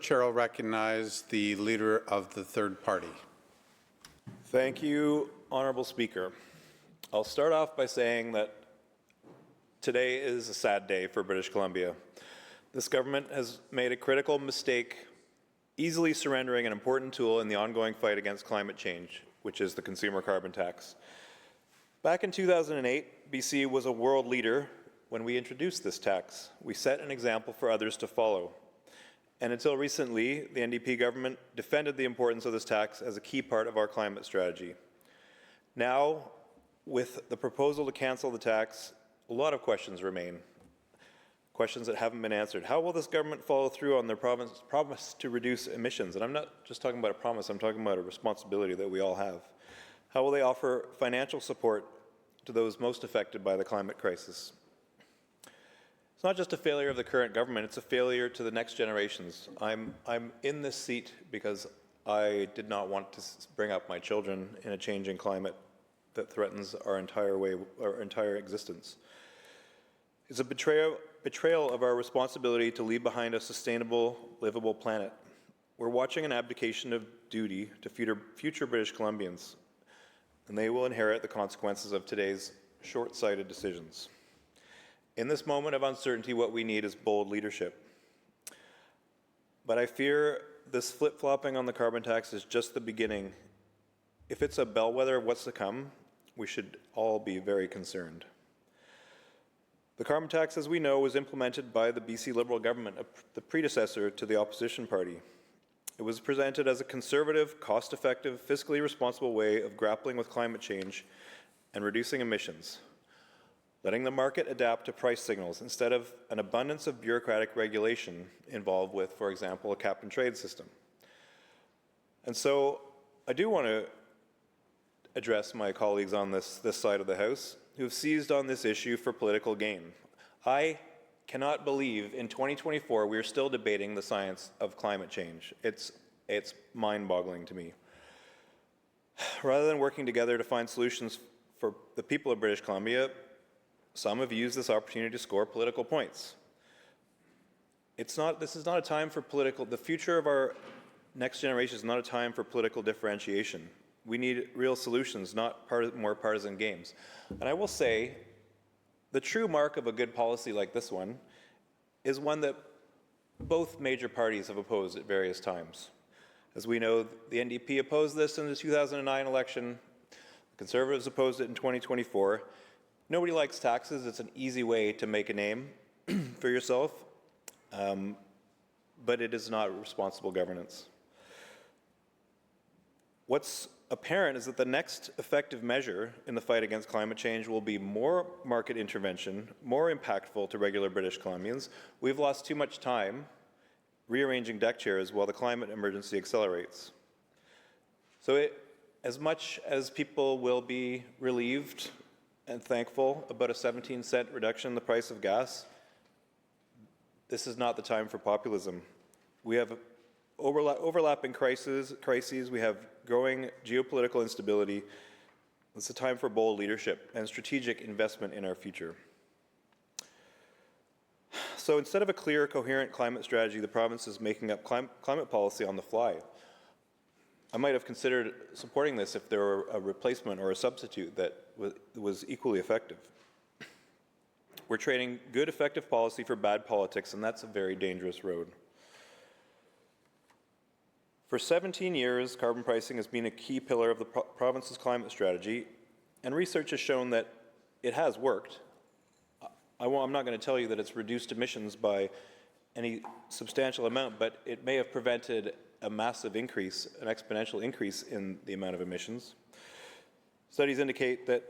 Chair will recognize the Leader of the Third Party. Thank you, Honourable Speaker. I'll start off by saying that today is a sad day for British Columbia. This government has made a critical mistake, easily surrendering an important tool in the ongoing fight against climate change, which is the consumer carbon tax. Back in 2008, BC was a world leader when we introduced this tax. We set an example for others to follow. And until recently, the NDP government defended the importance of this tax as a key part of our climate strategy. Now, with the proposal to cancel the tax, a lot of questions remain, questions that haven't been answered. How will this government follow through on their promise to reduce emissions? And I'm not just talking about a promise, I'm talking about a responsibility that we all have. How will they offer financial support to those most affected by the climate crisis? It's not just a failure of the current government, it's a failure to the next generations. I'm in this seat because I did not want to bring up my children in a changing climate that threatens our entire existence. It's a betrayal of our responsibility to leave behind a sustainable, livable planet. We're watching an abdication of duty to future British Columbians, and they will inherit the consequences of today's short-sighted decisions. In this moment of uncertainty, what we need is bold leadership. But I fear this flip-flopping on the carbon tax is just the beginning. If it's a bellwether of what's to come, we should all be very concerned. The carbon tax, as we know, was implemented by the BC Liberal government, the predecessor to the opposition party. It was presented as a conservative, cost-effective, fiscally responsible way of grappling with climate change and reducing emissions, letting the market adapt to price signals instead of an abundance of bureaucratic regulation involved with, for example, a cap-and-trade system. And so I do want to address my colleagues on this side of the House who have seized on this issue for political gain. I cannot believe in 2024 we are still debating the science of climate change. It's mind-boggling to me. Rather than working together to find solutions for the people of British Columbia, some have used this opportunity to score political points. This is not a time for the future of our next generation is not a time for political differentiation. We need real solutions, not more partisan games. And I will say, the true mark of a good policy like this one is one that both major parties have opposed at various times. As we know, the NDP opposed this in the 2009 election, the Conservatives opposed it in 2024. Nobody likes taxes. It's an easy way to make a name for yourself, but it is not responsible governance. What's apparent is that the next effective measure in the fight against climate change will be more market intervention, more impactful to regular British Columbians. We've lost too much time rearranging deck chairs while the climate emergency accelerates. So as much as people will be relieved and thankful about a 17-cent reduction in the price of gas, this is not the time for populism. We have overlapping crises, we have growing geopolitical instability. It's a time for bold leadership and strategic investment in our future. So instead of a clear, coherent climate strategy, the province is making up climate policy on the fly. I might have considered supporting this if there were a replacement or a substitute that was equally effective. We're trading good, effective policy for bad politics, and that's a very dangerous road. For 17 years, carbon pricing has been a key pillar of the province's climate strategy, and research has shown that it has worked. I'm not going to tell you that it's reduced emissions by any substantial amount, but it may have prevented a massive increase, an exponential increase in the amount of emissions. Studies indicate that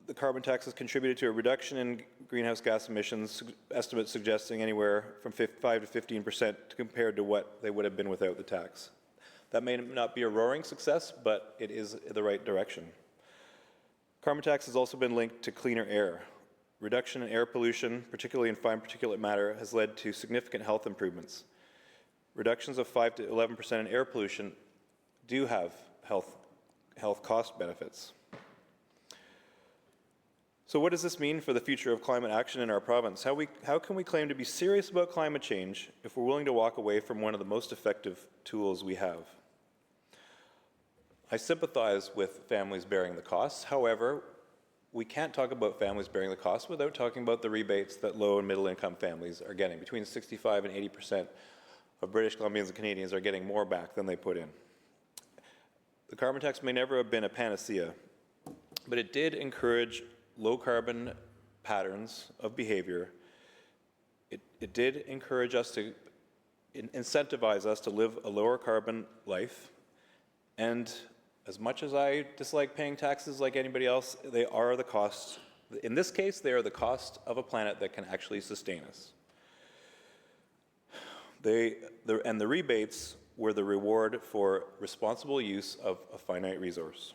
the carbon tax has contributed to a reduction in greenhouse gas emissions, estimates suggesting anywhere from 5 to 15% compared to what they would have been without the tax. That may not be a roaring success, but it is the right direction. Carbon tax has also been linked to cleaner air. Reduction in air pollution, particularly in fine particulate matter, has led to significant health improvements. Reductions of 5 to 11% in air pollution do have health cost benefits. So what does this mean for the future of climate action in our province? How can we claim to be serious about climate change if we're willing to walk away from one of the most effective tools we have? I sympathize with families bearing the costs. However, we can't talk about families bearing the costs without talking about the rebates that low and middle income families are getting. Between 65 and 80% of British Columbians and Canadians are getting more back than they put in. The carbon tax may never have been a panacea, but it did encourage low carbon patterns of behavior. It did encourage us to incentivize us to live a lower carbon life. And as much as I dislike paying taxes like anybody else, they are the cost. In this case, they are the cost of a planet that can actually sustain us. And the rebates were the reward for responsible use of a finite resource.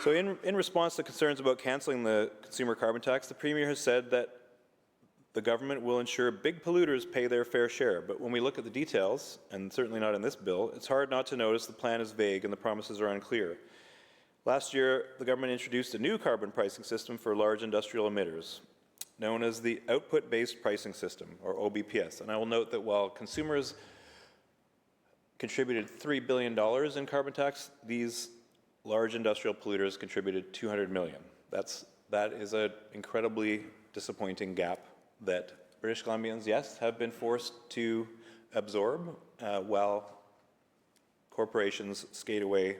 So in response to concerns about canceling the consumer carbon tax, the Premier has said that the government will ensure big polluters pay their fair share. But when we look at the details, and certainly not in this bill, it's hard not to notice the plan is vague and the promises are unclear. Last year, the government introduced a new carbon pricing system for large industrial emitters, known as the Output-Based Pricing System, or OBPS. And I will note that while consumers contributed $3 billion in carbon tax, these large industrial polluters contributed $200 million. That is an incredibly disappointing gap that British Columbians, yes, have been forced to absorb while corporations skate away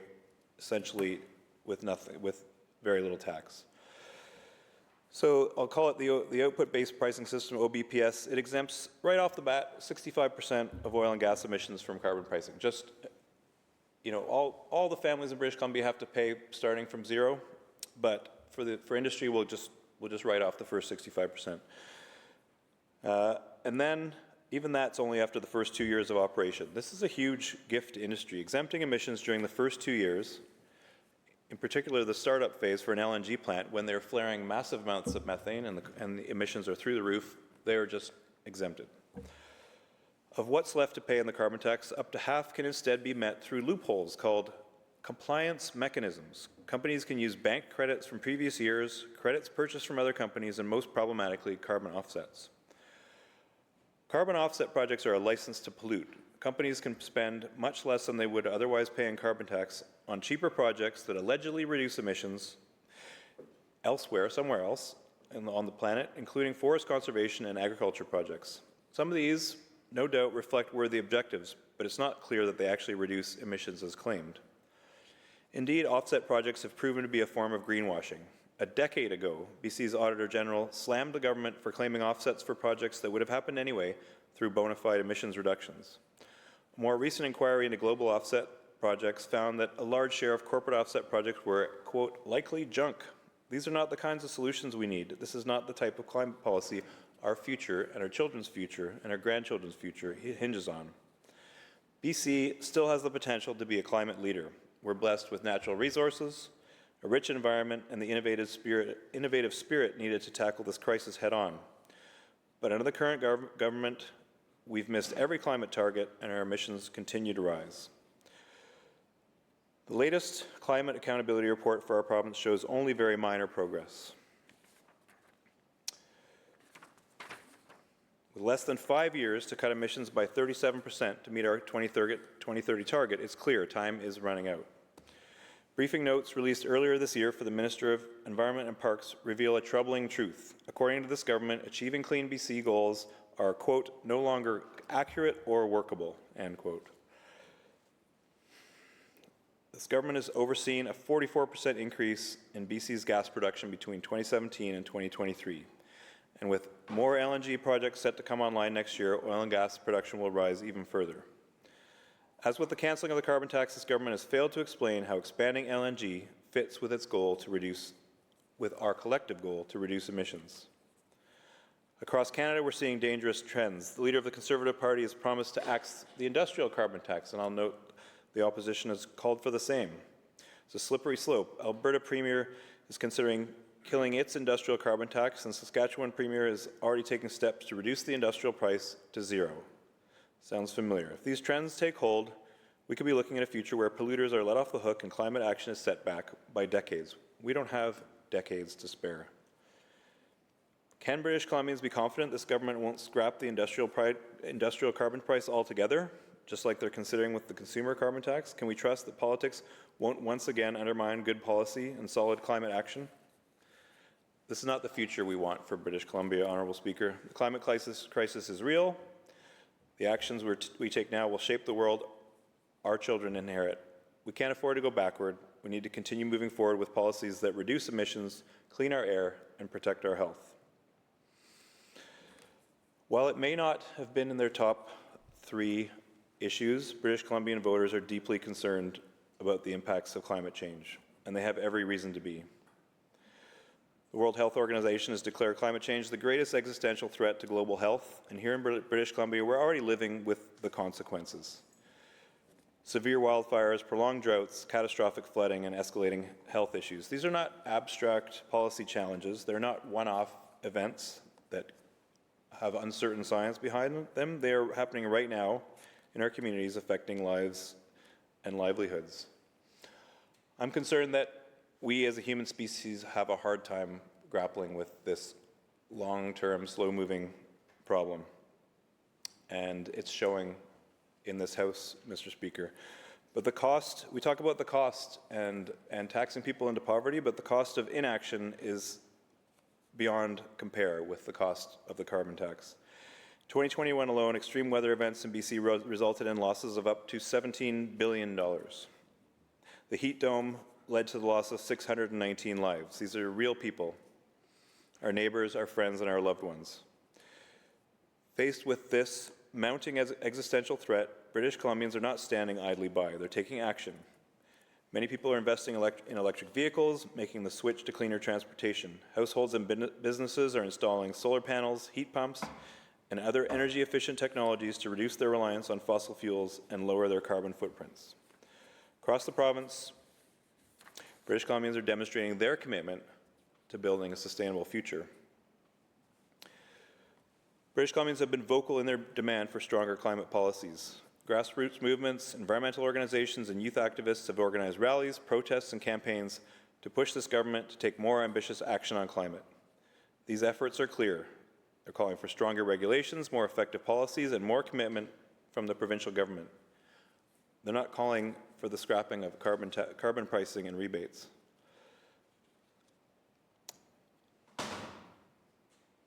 essentially with nothing, with very little tax. So I'll call it the output-based pricing system, OBPS. It exempts right off the bat 65% of oil and gas emissions from carbon pricing. Just, you know, all the families in British Columbia have to pay starting from zero, but for industry, we'll just write off the first 65%. And then even that's only after the first 2 years of operation. This is a huge gift to industry. Exempting emissions during the first 2 years, in particular the startup phase for an LNG plant, when they're flaring massive amounts of methane and the emissions are through the roof, they are just exempted. Of what's left to pay in the carbon tax, up to half can instead be met through loopholes called compliance mechanisms. Companies can use bank credits from previous years, credits purchased from other companies, and most problematically, carbon offsets. Carbon offset projects are a license to pollute. Companies can spend much less than they would otherwise pay in carbon tax on cheaper projects that allegedly reduce emissions elsewhere, somewhere else on the planet, including forest conservation and agriculture projects. Some of these, no doubt, reflect worthy objectives, but it's not clear that they actually reduce emissions as claimed. Indeed, offset projects have proven to be a form of greenwashing. A decade ago, BC's Auditor General slammed the government for claiming offsets for projects that would have happened anyway through bona fide emissions reductions. A more recent inquiry into global offset projects found that a large share of corporate offset projects were, quote, likely junk. These are not the kinds of solutions we need. This is not the type of climate policy our future and our children's future and our grandchildren's future hinges on. BC still has the potential to be a climate leader. We're blessed with natural resources, a rich environment, and the innovative spirit needed to tackle this crisis head-on. But under the current government, we've missed every climate target, and our emissions continue to rise. The latest climate accountability report for our province shows only very minor progress. With less than 5 years to cut emissions by 37% to meet our 2030 target, it's clear time is running out. Briefing notes released earlier this year for the Minister of Environment and Parks reveal a troubling truth. According to this government, achieving Clean BC goals are, quote, no longer accurate or workable, end quote. This government has overseen a 44% increase in BC's gas production between 2017 and 2023. And with more LNG projects set to come online next year, oil and gas production will rise even further. As with the cancelling of the carbon tax, this government has failed to explain how expanding LNG fits with its goal to reduce, with our collective goal to reduce emissions. Across Canada, we're seeing dangerous trends. The leader of the Conservative Party has promised to axe the industrial carbon tax, and I'll note the opposition has called for the same. It's a slippery slope. Alberta Premier is considering killing its industrial carbon tax, and Saskatchewan Premier is already taking steps to reduce the industrial price to zero. Sounds familiar. If these trends take hold, we could be looking at a future where polluters are let off the hook and climate action is set back by decades. We don't have decades to spare. Can British Columbians be confident this government won't scrap the industrial carbon price altogether, just like they're considering with the consumer carbon tax? Can we trust that politics won't once again undermine good policy and solid climate action? This is not the future we want for British Columbia, Honourable Speaker. The climate crisis is real. The actions we take now will shape the world our children inherit. We can't afford to go backward. We need to continue moving forward with policies that reduce emissions, clean our air, and protect our health. While it may not have been in their top 3 issues, British Columbian voters are deeply concerned about the impacts of climate change, and they have every reason to be. The World Health Organization has declared climate change the greatest existential threat to global health, and here in British Columbia, we're already living with the consequences. Severe wildfires, prolonged droughts, catastrophic flooding, and escalating health issues. These are not abstract policy challenges. They're not one-off events that have uncertain science behind them. They are happening right now in our communities, affecting lives and livelihoods. I'm concerned that we as a human species have a hard time grappling with this long-term, slow-moving problem. And it's showing in this House, Mr. Speaker. But the cost, we talk about the cost and taxing people into poverty, but the cost of inaction is beyond compare with the cost of the carbon tax. 2021 alone, extreme weather events in BC resulted in losses of up to $17 billion. The heat dome led to the loss of 619 lives. These are real people, our neighbors, our friends, and our loved ones. Faced with this mounting existential threat, British Columbians are not standing idly by. They're taking action. Many people are investing in electric vehicles, making the switch to cleaner transportation. Households and businesses are installing solar panels, heat pumps, and other energy-efficient technologies to reduce their reliance on fossil fuels and lower their carbon footprints. Across the province, British Columbians are demonstrating their commitment to building a sustainable future. British Columbians have been vocal in their demand for stronger climate policies. Grassroots movements, environmental organizations, and youth activists have organized rallies, protests, and campaigns to push this government to take more ambitious action on climate. These efforts are clear. They're calling for stronger regulations, more effective policies, and more commitment from the provincial government. They're not calling for the scrapping of carbon pricing and rebates.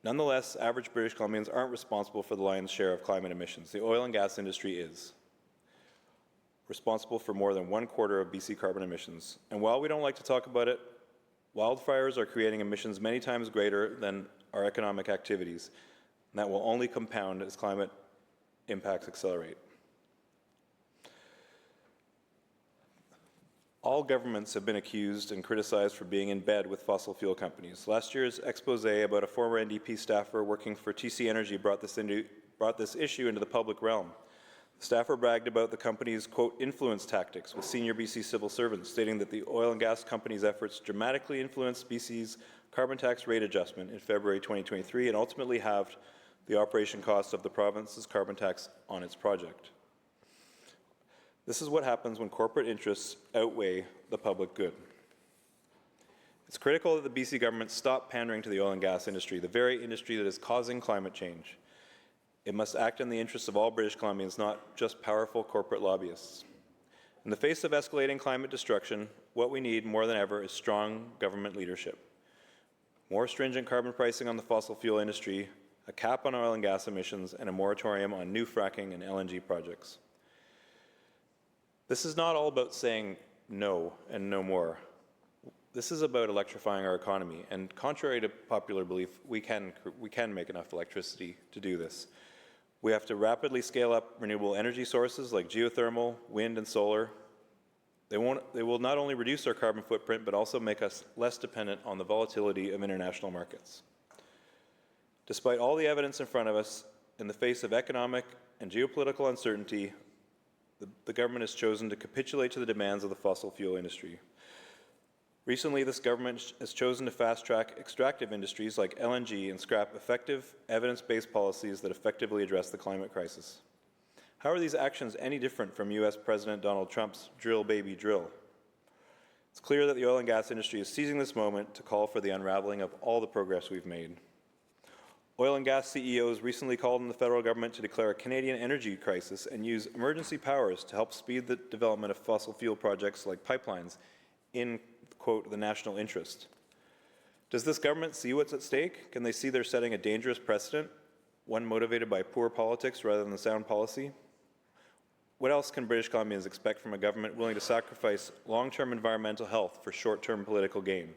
Nonetheless, average British Columbians aren't responsible for the lion's share of climate emissions. The oil and gas industry is responsible for more than 1/4 of BC carbon emissions. And while we don't like to talk about it, wildfires are creating emissions many times greater than our economic activities, and that will only compound as climate impacts accelerate. All governments have been accused and criticized for being in bed with fossil fuel companies. Last year's expose about a former NDP staffer working for TC Energy brought this issue into the public realm. The staffer bragged about the company's, quote, influence tactics with senior BC civil servants, stating that the oil and gas company's efforts dramatically influenced BC's carbon tax rate adjustment in February 2023 and ultimately halved the operation costs of the province's carbon tax on its project. This is what happens when corporate interests outweigh the public good. It's critical that the BC government stop pandering to the oil and gas industry, the very industry that is causing climate change. It must act in the interests of all British Columbians, not just powerful corporate lobbyists. In the face of escalating climate destruction, what we need more than ever is strong government leadership. More stringent carbon pricing on the fossil fuel industry, a cap on oil and gas emissions, and a moratorium on new fracking and LNG projects. This is not all about saying no and no more. This is about electrifying our economy, and contrary to popular belief, we can make enough electricity to do this. We have to rapidly scale up renewable energy sources like geothermal, wind, and solar. They will not only reduce our carbon footprint, but also make us less dependent on the volatility of international markets. Despite all the evidence in front of us, in the face of economic and geopolitical uncertainty, the government has chosen to capitulate to the demands of the fossil fuel industry. Recently, this government has chosen to fast-track extractive industries like LNG and scrap effective, evidence-based policies that effectively address the climate crisis. How are these actions any different from US President Donald Trump's drill baby drill? It's clear that the oil and gas industry is seizing this moment to call for the unraveling of all the progress we've made. Oil and gas CEOs recently called on the federal government to declare a Canadian energy crisis and use emergency powers to help speed the development of fossil fuel projects like pipelines in, quote, the national interest. Does this government see what's at stake? Can they see they're setting a dangerous precedent, one motivated by poor politics rather than sound policy? What else can British Columbians expect from a government willing to sacrifice long-term environmental health for short-term political gain?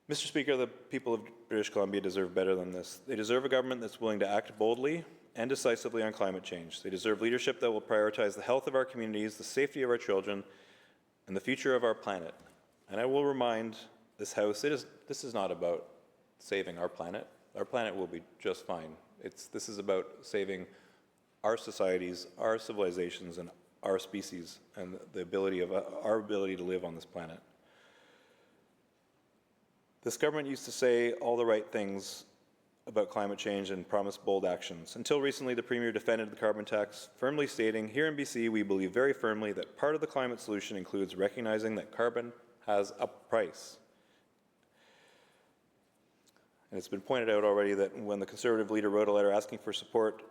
Mr. Speaker, the people of British Columbia deserve better than this. They deserve a government that's willing to act boldly and decisively on climate change. They deserve leadership that will prioritize the health of our communities, the safety of our children, and the future of our planet. And I will remind this House, this is not about saving our planet. Our planet will be just fine. This is about saving our societies, our civilizations, and our species, and the ability of our ability to live on this planet. This government used to say all the right things about climate change and promise bold actions. Until recently, the Premier defended the carbon tax, firmly stating, here in BC, we believe very firmly that part of the climate solution includes recognizing that carbon has a price. And it's been pointed out already that when the Conservative leader wrote a letter asking for support,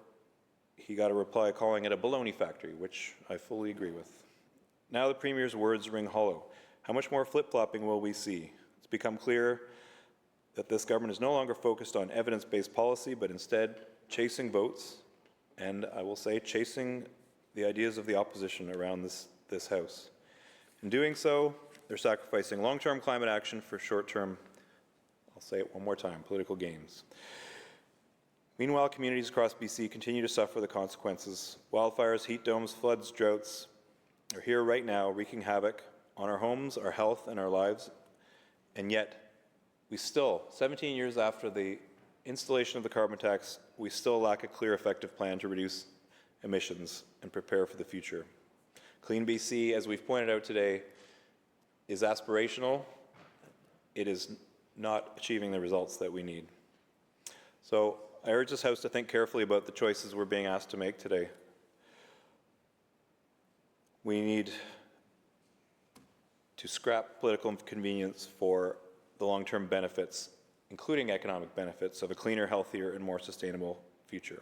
he got a reply calling it a baloney factory, which I fully agree with. Now the Premier's words ring hollow. How much more flip-flopping will we see? It's become clear that this government is no longer focused on evidence-based policy, but instead chasing votes, and I will say chasing the ideas of the opposition around this House. In doing so, they're sacrificing long-term climate action for short-term, I'll say it one more time, political gains. Meanwhile, communities across BC continue to suffer the consequences. Wildfires, heat domes, floods, droughts are here right now, wreaking havoc on our homes, our health, and our lives. And yet, we still, 17 years after the installation of the carbon tax, we still lack a clear, effective plan to reduce emissions and prepare for the future. Clean BC, as we've pointed out today, is aspirational. It is not achieving the results that we need. So I urge this House to think carefully about the choices we're being asked to make today. We need to scrap political convenience for the long-term benefits, including economic benefits, of a cleaner, healthier, and more sustainable future.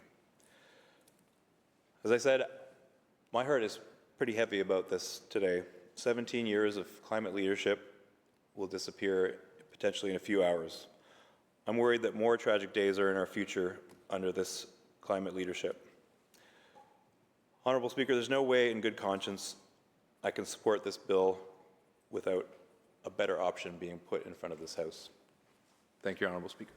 As I said, my heart is pretty heavy about this today. 17 years of climate leadership will disappear potentially in a few hours. I'm worried that more tragic days are in our future under this climate leadership. Honourable Speaker, there's no way in good conscience I can support this bill without a better option being put in front of this House. Thank you, Honourable Speaker.